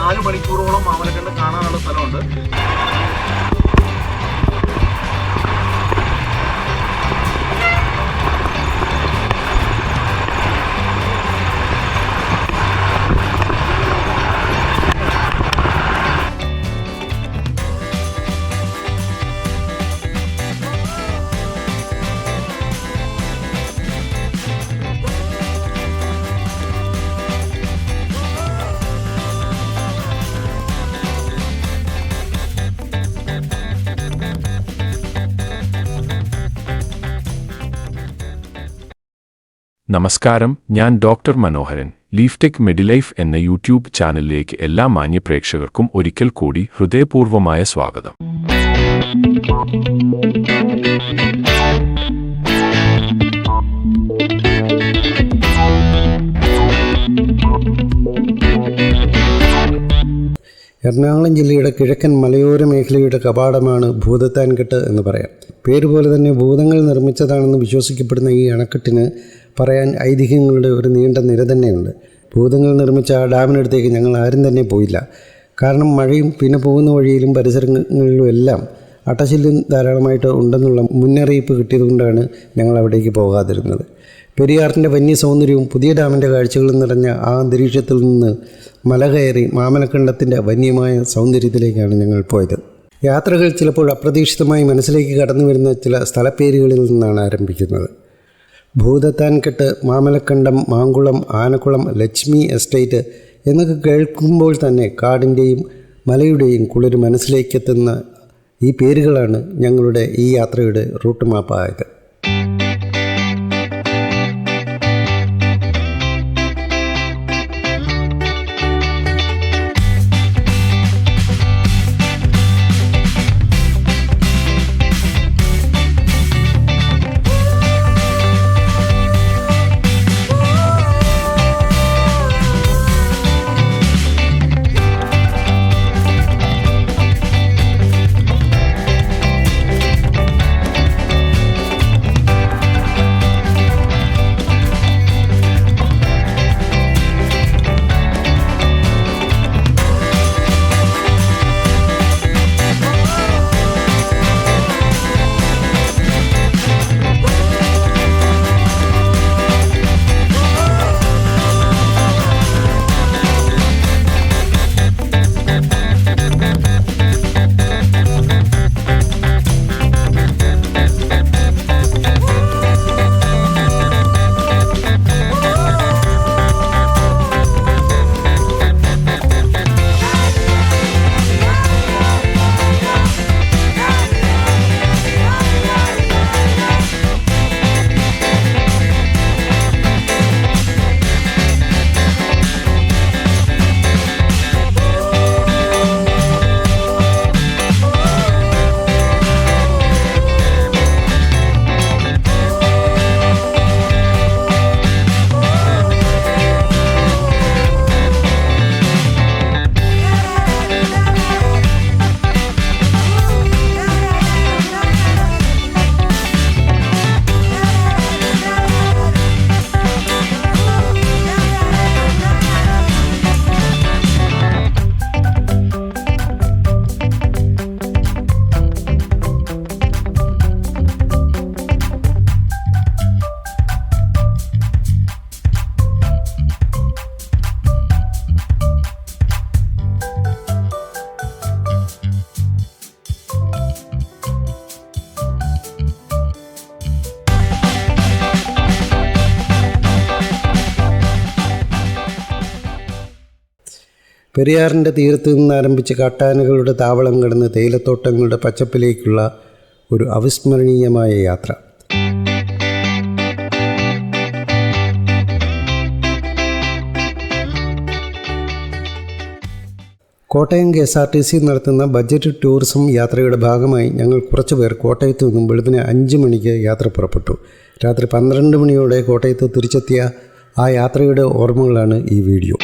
4 മണിക്കൂറോളം മാമലക്കണ്ടം കാണാനുള്ള സ്ഥലമുണ്ട്. നമസ്കാരം, ഞാൻ ഡോക്ടർ മനോഹരൻ. ലീഫ്ടെക് മെഡിലൈഫ് എന്ന യൂട്യൂബ് ചാനലിലേക്ക് എല്ലാ മാന്യ പ്രേക്ഷകർക്കും ഒരിക്കൽ കൂടി ഹൃദയപൂർവ്വമായ സ്വാഗതം. എറണാകുളം ജില്ലയുടെ കിഴക്കൻ മലയോര മേഖലയുടെ കവാടമാണ് ഭൂതത്താൻകെട്ട് എന്ന് പറയാം. പേരുപോലെ തന്നെ ഭൂതങ്ങൾ നിർമ്മിച്ചതാണെന്ന് വിശ്വസിക്കപ്പെടുന്ന ഈ അണക്കെട്ടിന് പറയാൻ ഐതിഹ്യങ്ങളുടെ ഒരു നീണ്ട നിര തന്നെയുണ്ട്. ഭൂതങ്ങൾ നിർമ്മിച്ച ആ ഡാമിനടുത്തേക്ക് ഞങ്ങൾ ആരും തന്നെ പോയില്ല. കാരണം മഴയും പിന്നെ പോകുന്ന വഴിയിലും പരിസരങ്ങളിലും എല്ലാം അട്ടശല്യം ധാരാളമായിട്ട് ഉണ്ടെന്നുള്ള മുന്നറിയിപ്പ് കിട്ടിയതുകൊണ്ടാണ് ഞങ്ങൾ അവിടേക്ക് പോകാതിരുന്നത്. പെരിയാറിൻ്റെ വന്യ സൗന്ദര്യവും പുതിയ ഡാമിൻ്റെ കാഴ്ചകളും നിറഞ്ഞ ആ അന്തരീക്ഷത്തിൽ നിന്ന് മല കയറി മാമലക്കണ്ടത്തിൻ്റെ വന്യമായ സൗന്ദര്യത്തിലേക്കാണ് ഞങ്ങൾ പോയത്. യാത്രകൾ ചിലപ്പോൾ അപ്രതീക്ഷിതമായി മനസ്സിലേക്ക് കടന്നു വരുന്ന ചില സ്ഥലപ്പേരുകളിൽ നിന്നാണ് ആരംഭിക്കുന്നത്. ഭൂതത്താൻകെട്ട്, മാമലക്കണ്ടം, മാങ്കുളം, ആനക്കുളം, ലക്ഷ്മി എസ്റ്റേറ്റ് എന്നൊക്കെ കേൾക്കുമ്പോൾ തന്നെ കാടിൻ്റെയും മലയുടെയും കുളിർ മനസ്സിലേക്കെത്തുന്ന ഈ പേരുകളാണ് ഞങ്ങളുടെ ഈ യാത്രയുടെ റൂട്ട് മാപ്പായത്. പെരിയാറിൻ്റെ തീരത്ത് നിന്ന് ആരംഭിച്ച് കാട്ടാനകളുടെ താവളം കടന്ന് തേയിലത്തോട്ടങ്ങളുടെ പച്ചപ്പിലേക്കുള്ള ഒരു അവിസ്മരണീയമായ യാത്ര. കോട്ടയം KSRTC നടത്തുന്ന ബഡ്ജറ്റ് ടൂറിസം യാത്രയുടെ ഭാഗമായി ഞങ്ങൾ കുറച്ച് പേർ കോട്ടയത്ത് നിന്നും വെളുപ്പിന് 5 മണിക്ക് യാത്ര പുറപ്പെട്ടു. രാത്രി 12 മണിയോടെ കോട്ടയത്ത് തിരിച്ചെത്തിയ ആ യാത്രയുടെ ഓർമ്മകളാണ് ഈ വീഡിയോ.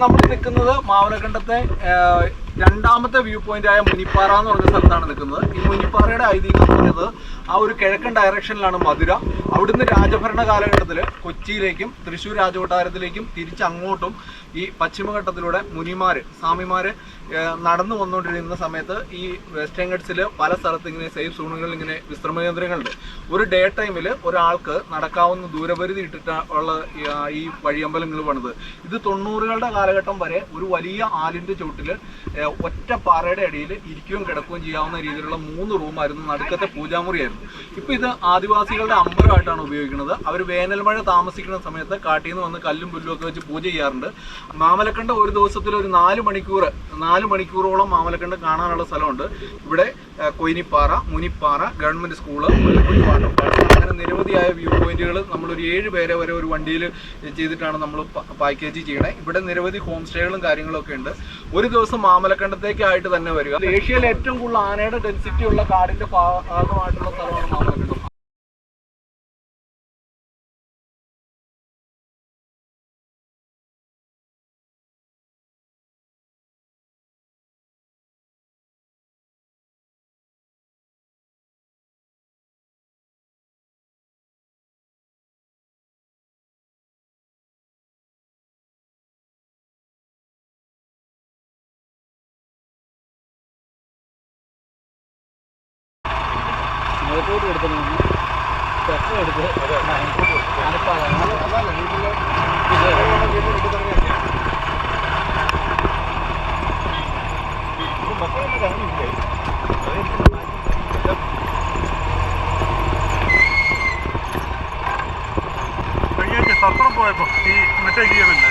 നമ്മൾ നിൽക്കുന്നത് മാമലക്കണ്ടത്തെ രണ്ടാമത്തെ വ്യൂ പോയിന്റ് ആയ മുനിപ്പാറ എന്ന് പറഞ്ഞ സ്ഥലത്താണ് നിൽക്കുന്നത്. ഈ മുനിപ്പാറയുടെ ഐതിഹ്യം എന്ന് പറയുന്നത് ആ ഒരു കിഴക്കൻ ഡയറക്ഷനിലാണ് മധുര. അവിടുന്ന് രാജഭരണ കാലഘട്ടത്തിൽ കൊച്ചിയിലേക്കും തൃശ്ശൂർ രാജകൊട്ടാരത്തിലേക്കും തിരിച്ചങ്ങോട്ടും ഈ പശ്ചിമഘട്ടത്തിലൂടെ സ്വാമിമാര് നടന്നു വന്നുകൊണ്ടിരുന്ന സമയത്ത് ഈ വെസ്റ്റേൺ ഗട്ട്സിൽ പല സ്ഥലത്ത് ഇങ്ങനെ സേഫ് സോണുകളിൽ ഇങ്ങനെ വിശ്രമ കേന്ദ്രങ്ങളുണ്ട്. ഒരു ഡേ ടൈമിൽ ഒരാൾക്ക് നടക്കാവുന്ന ദൂരപരിധി ഇട്ടിട്ടുള്ള ഈ വഴിയമ്പലങ്ങൾ പണിത്. ഇത് 90കളുടെ കാലഘട്ടം വരെ ഒരു വലിയ ആലിൻ്റെ ചുവട്ടിൽ ഒറ്റ പാറയുടെ അടിയിൽ ഇരിക്കുകയും കിടക്കുകയും ചെയ്യാവുന്ന രീതിയിലുള്ള 3 റൂമായിരുന്നു. നടുക്കത്തെ പൂജാമുറിയായിരുന്നു. ഇപ്പം ഇത് ആദിവാസികളുടെ അമ്പലമായിട്ടാണ് ഉപയോഗിക്കുന്നത്. അവർ വേനൽ മഴ താമസിക്കുന്ന സമയത്ത് കാട്ടിൽ നിന്ന് വന്ന് കല്ലും പുല്ലും ഒക്കെ വെച്ച് പൂജ ചെയ്യാറുണ്ട്. മാമലക്കണ്ടം ഒരു ദിവസത്തിൽ ഒരു 4 മണിക്കൂറോളം മാമലക്കണ്ടം കാണാനുള്ള സ്ഥലമുണ്ട്. ഇവിടെ Koyinippara, Munippara, government school, Mullappally waterfall, അങ്ങനെ നിരവധിയായ വ്യൂ പോയിന്റുകൾ നമ്മളൊരു 7 പേരെ വരെ ഒരു വണ്ടിയിൽ ചെയ്തിട്ടാണ് നമ്മൾ പാക്കേജ് ചെയ്യണേ. ഇവിടെ നിരവധി ഹോം സ്റ്റേകളും കാര്യങ്ങളൊക്കെ ഉണ്ട്. ഒരു ദിവസം മാമലക്കണ്ടത്തേക്കായിട്ട് തന്നെ വരിക. ഏഷ്യയിൽ ഏറ്റവും കൂടുതൽ ആനയുടെ ഡെൻസിറ്റി ഉള്ള കാടിന്റെ ഭാഗമായിട്ടുള്ള സ്ഥലമാണ് മാമലക്കണ്ടം. മുഖത്തോട്ട് എടുത്തു തെക്ക എടുത്ത് സത്രം പോയപ്പോ ഈ മറ്റേ ഗിയറില്ലേ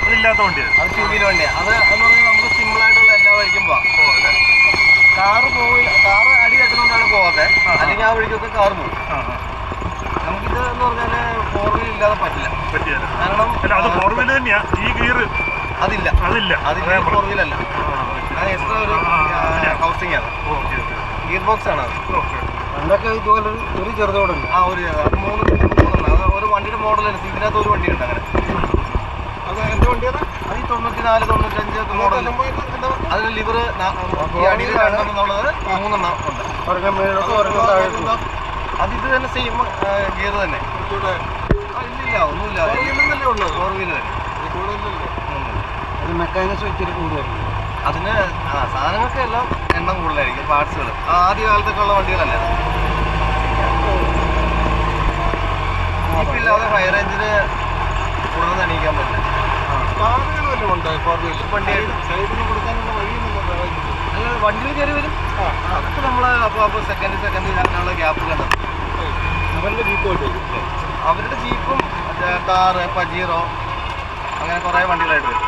അതില്ലാത്ത വണ്ടിയാണ്. അത് 2 വീലർ വണ്ടിയാണ്. അത് എന്ന് പറഞ്ഞാൽ നമുക്ക് സിമ്പിൾ ആയിട്ടുള്ള എല്ലാ വഴിക്കും പോവാം. കാറ് പോവില്ല, കാറ് അടി തട്ടുന്നതുകൊണ്ടാണ് പോകാതെ, അല്ലെങ്കിൽ ആ വഴിക്കൊക്കെ കാറ് പോകും. നമുക്കിത് എന്ന് പറഞ്ഞാല് 4 വീലർ ഇല്ലാതെ പറ്റില്ല. കാരണം അത് 4 വീലർ തന്നെയാ. ഈ ഗിയർ അതില്ല 4 വീലർ അല്ല. അത് എക്സ്ട്രാ ഒരു ഹൗസിംഗ് ആണ്. ഗിയർ ബോക്സ് ആണ് അത്. പണ്ടൊക്കെ ഇതുപോലെ ഒരു ചെറുതോടുണ്ട്. ഒരു 3 അത് ഒരു വണ്ടിയുടെ മോഡലാണ്. ഇതിനകത്ത് ഒരു വണ്ടിയുണ്ട് അങ്ങനെ. അത് എന്ത് വണ്ടിയാണ്? അത് ഈ 94, 95 മോഡൽ. അതിന് ലിവർ ഈ അടിയിൽ 2 എന്നുള്ളത് 3 ഉണ്ട്. അത് ഇത് തന്നെ സെയിം ഗിയർ തന്നെ. ഇല്ല ഒന്നുമില്ല. 4 വീലർ തന്നെ. മെക്കാനിക്സ് വെച്ചിട്ട് കൂടുതലായിരിക്കും. അതിന് സാധനങ്ങൾക്ക് എല്ലാം എണ്ണം കൂടുതലായിരിക്കും. പാർട്സുകൾ ആദ്യ കാലത്തൊക്കെ ഉള്ള വണ്ടികളല്ലേ. ഇപ്പില്ലാതെ ഹൈ റേഞ്ചിന് കൂടുതൽ എണീക്കാൻ പറ്റില്ല. അല്ല വണ്ടിയിൽ കയറി വരും. അതൊക്കെ നമ്മൾ അപ്പോൾ സെക്കൻഡ് അങ്ങനെയുള്ള ഗ്യാപ്പുകളുണ്ട്. അവരുടെ ജീപ്പും കാറ്, പജീറോ അങ്ങനെ കുറേ വണ്ടികളായിട്ട് വരും.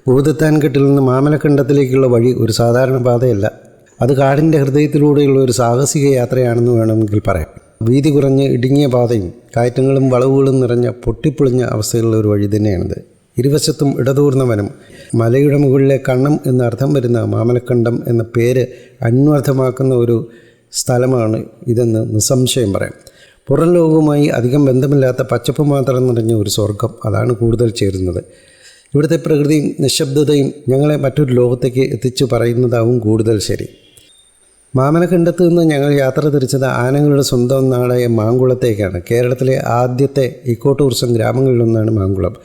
ഭൂതത്താൻകെട്ടിൽ നിന്ന് മാമലക്കണ്ടത്തിലേക്കുള്ള വഴി ഒരു സാധാരണ പാതയല്ല. അത് കാടിൻ്റെ ഹൃദയത്തിലൂടെയുള്ള ഒരു സാഹസിക യാത്രയാണെന്ന് വേണമെങ്കിൽ പറയാം. വീതി കുറഞ്ഞ് ഇടുങ്ങിയ പാതയും കയറ്റങ്ങളും വളവുകളും നിറഞ്ഞ പൊട്ടിപ്പൊളിഞ്ഞ അവസ്ഥയിലുള്ള ഒരു വഴി തന്നെയാണിത്. ഇരുവശത്തും ഇടതൂർന്ന വനം. മലയുടെ മുകളിലെ കണ്ണം എന്നർത്ഥം വരുന്ന മാമലക്കണ്ടം എന്ന പേര് അന്വർത്ഥമാക്കുന്ന ഒരു സ്ഥലമാണ് ഇതെന്ന് നിസ്സംശയം പറയാം. പുറം ലോകവുമായി അധികം ബന്ധമില്ലാത്ത പച്ചപ്പ് മാത്രം നിറഞ്ഞ ഒരു സ്വർഗം, അതാണ് കൂടുതൽ ചേരുന്നത്. ഇവിടുത്തെ പ്രകൃതിയും നിശബ്ദതയും ഞങ്ങളെ മറ്റൊരു ലോകത്തേക്ക് എത്തിച്ചു പറയുന്നതാവും കൂടുതൽ ശരി. മാമലക്കണ്ടത്ത് നിന്ന് ഞങ്ങൾ യാത്ര തിരിച്ചത് ആനകളുടെ സ്വന്തം നാടായ മാങ്കുളത്തേക്കാണ്. കേരളത്തിലെ ആദ്യത്തെ ഇക്കോ ടൂറിസം ഗ്രാമങ്ങളിലൊന്നാണ് മാങ്കുളം.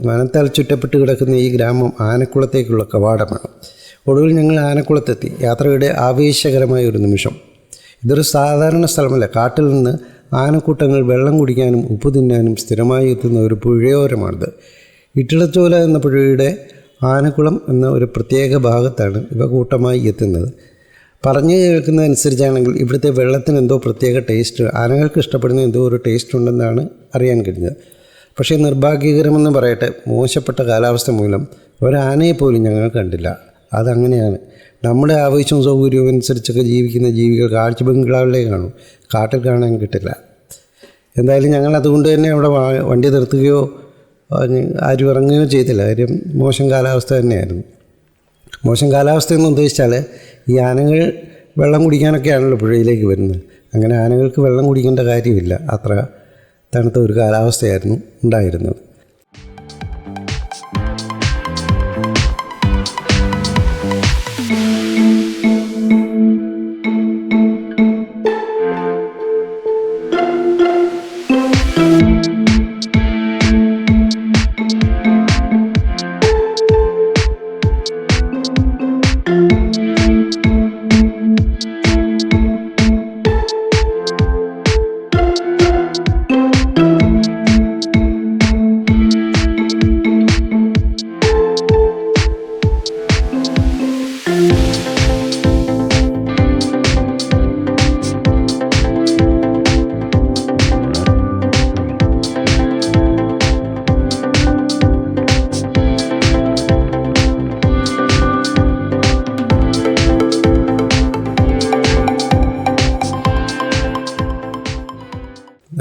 വനത്താൽ ചുറ്റപ്പെട്ട് കിടക്കുന്ന ഈ ഗ്രാമം ആനക്കുളത്തേക്കുള്ള കവാടമാണ്. ഒടുവിൽ ഞങ്ങൾ ആനക്കുളത്തെത്തി. യാത്രയുടെ ആവേശകരമായ ഒരു നിമിഷം. ഇതൊരു സാധാരണ സ്ഥലമല്ല. കാട്ടിൽ നിന്ന് ആനക്കൂട്ടങ്ങൾ വെള്ളം കുടിക്കാനും ഉപ്പ് തിന്നാനും സ്ഥിരമായി എത്തുന്ന ഒരു പുഴയോരമാണിത്. ഇട്ടിളച്ചോല എന്ന പുഴയുടെ ആനക്കുളം എന്ന ഒരു പ്രത്യേക ഭാഗത്താണ് ഇവ കൂട്ടമായി എത്തുന്നത്. പറഞ്ഞു കേൾക്കുന്നതനുസരിച്ചാണെങ്കിൽ ഇവിടുത്തെ വെള്ളത്തിന് എന്തോ പ്രത്യേക ടേസ്റ്റ്, ആനകൾക്ക് ഇഷ്ടപ്പെടുന്ന എന്തോ ഒരു ടേസ്റ്റ് ഉണ്ടെന്നാണ് അറിയാൻ കഴിഞ്ഞത്. പക്ഷേ നിർഭാഗ്യകരമെന്ന് പറയട്ടെ, മോശപ്പെട്ട കാലാവസ്ഥ മൂലം ഒരാനയെ പോലും ഞങ്ങൾ കണ്ടില്ല. അതങ്ങനെയാണ്. നമ്മുടെ ആവശ്യവും സൗകര്യവും അനുസരിച്ചൊക്കെ ജീവിക്കുന്ന ജീവികൾ കാഴ്ച ബംഗ്ലാവിലേ കാണും, കാട്ടിൽ കാണാൻ കിട്ടില്ല. എന്തായാലും ഞങ്ങൾ അതുകൊണ്ട് തന്നെ അവിടെ വണ്ടി നിർത്തുകയോ ആരും ഇറങ്ങുകയോ ചെയ്തില്ല. കാര്യം മോശം കാലാവസ്ഥ തന്നെയായിരുന്നു. മോശം കാലാവസ്ഥ എന്ന് ഉദ്ദേശിച്ചാൽ ഈ ആനകൾ വെള്ളം കുടിക്കാനൊക്കെയാണല്ലോ പുഴയിലേക്ക് വരുന്നത്. അങ്ങനെ ആനകൾക്ക് വെള്ളം കുടിക്കേണ്ട കാര്യമില്ല. അത്ര തണുത്ത ഒരു കാലാവസ്ഥയായിരുന്നു ഉണ്ടായിരുന്നത്.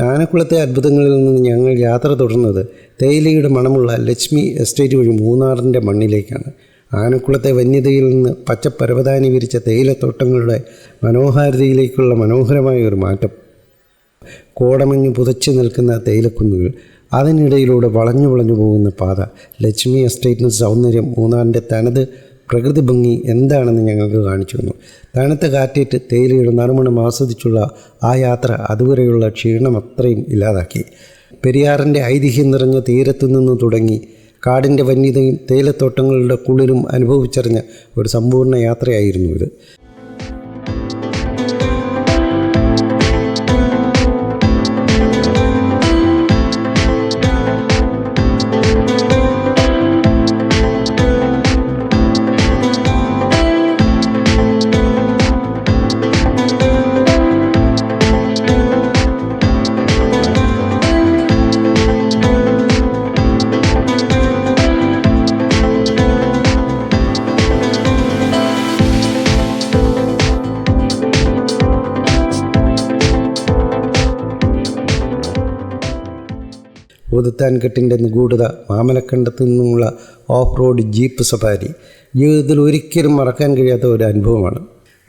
ആനക്കുളത്തെ അത്ഭുതങ്ങളിൽ നിന്ന് ഞങ്ങൾ യാത്ര തുടർന്നത് തേയിലയുടെ മണമുള്ള ലക്ഷ്മി എസ്റ്റേറ്റ് വഴി മൂന്നാറിൻ്റെ മണ്ണിലേക്കാണ്. ആനക്കുളത്തെ വന്യതയിൽ നിന്ന് പച്ചപ്പരവതാനി വിരിച്ച തേയിലത്തോട്ടങ്ങളുടെ മനോഹാരിതയിലേക്കുള്ള മനോഹരമായ ഒരു മാറ്റം. കോടമഞ്ഞ് പുതച്ചു നിൽക്കുന്ന തേയിലക്കുന്നുകൾ, അതിനിടയിലൂടെ വളഞ്ഞു പോകുന്ന പാത, ലക്ഷ്മി എസ്റ്റേറ്റിൻ്റെ സൗന്ദര്യം, മൂന്നാറിൻ്റെ തനത് പ്രകൃതി ഭംഗി എന്താണെന്ന് ഞങ്ങൾക്ക് കാണിച്ചു തന്നു. തണുത്ത കാറ്റേറ്റ് തേയിലയുടെ നറുമണം ആസ്വദിച്ചുള്ള ആ യാത്ര അതുവരെയുള്ള ക്ഷീണം അത്രയും ഇല്ലാതാക്കി. പെരിയാറിൻ്റെ ഐതിഹ്യം നിറഞ്ഞ തീരത്തു നിന്ന് തുടങ്ങി കാടിൻ്റെ വന്യതയും തേയിലത്തോട്ടങ്ങളുടെ കുളിരും അനുഭവിച്ചറിഞ്ഞ ഒരു സമ്പൂർണ്ണ യാത്രയായിരുന്നു ഇത്. ഭൂതത്താൻകെട്ടിൻ്റെ നിഗൂഢത, മാമലക്കണ്ടത്തു നിന്നുമുള്ള ഓഫ് റോഡ് ജീപ്പ് സഫാരി ജീവിതത്തിൽ ഒരിക്കലും മറക്കാൻ കഴിയാത്ത ഒരു അനുഭവമാണ്.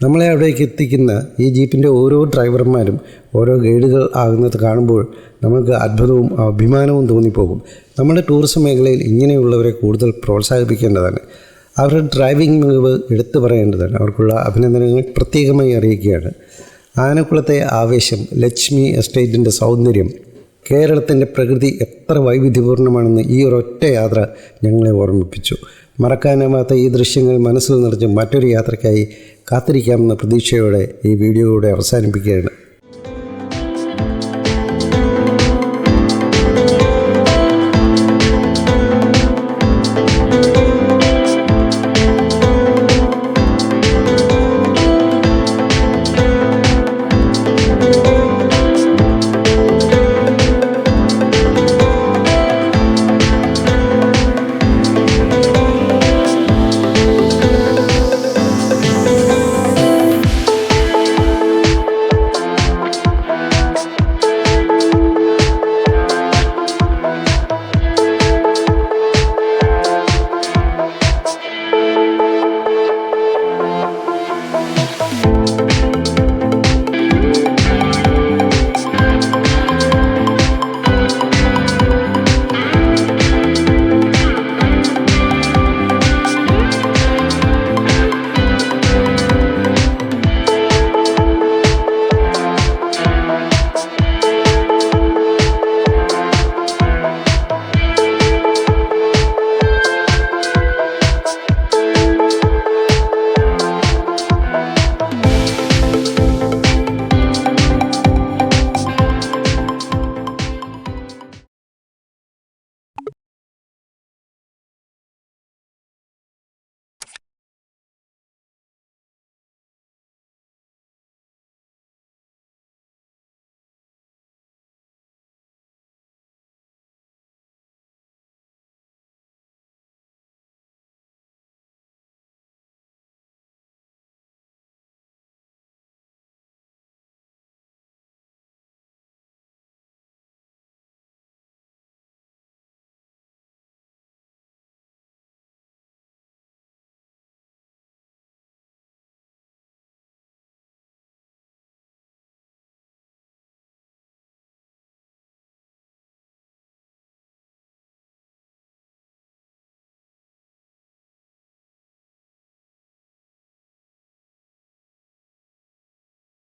നമ്മളെ അവിടേക്ക് എത്തിക്കുന്ന ഈ ജീപ്പിൻ്റെ ഓരോ ഡ്രൈവർമാരും ഓരോ ഗൈഡുകൾ ആകുന്നത് കാണുമ്പോൾ നമുക്ക് അത്ഭുതവും അഭിമാനവും തോന്നിപ്പോകും. നമ്മുടെ ടൂറിസം മേഖലയിൽ ഇങ്ങനെയുള്ളവരെ കൂടുതൽ പ്രോത്സാഹിപ്പിക്കേണ്ടതാണ്. അവരുടെ ഡ്രൈവിംഗ് മികവ് എടുത്തു പറയേണ്ടതാണ്. അവർക്കുള്ള അഭിനന്ദനങ്ങൾ പ്രത്യേകമായി അറിയിക്കുകയാണ്. ആനക്കുളത്തെ ആവേശം, ലക്ഷ്മി എസ്റ്റേറ്റിൻ്റെ സൗന്ദര്യം, കേരളത്തിൻ്റെ പ്രകൃതി എത്ര വൈവിധ്യപൂർണ്ണമാണെന്ന് ഈ ഒരൊറ്റ യാത്ര ഞങ്ങളെ ഓർമ്മിപ്പിച്ചു. മറക്കാനാവാത്ത ഈ ദൃശ്യങ്ങൾ മനസ്സിൽ നിറച്ച് മറ്റൊരു യാത്രയ്ക്കായി കാത്തിരിക്കാമെന്ന പ്രതീക്ഷയോടെ ഈ വീഡിയോയുടെ അവസാനിപ്പിക്കുകയാണ്.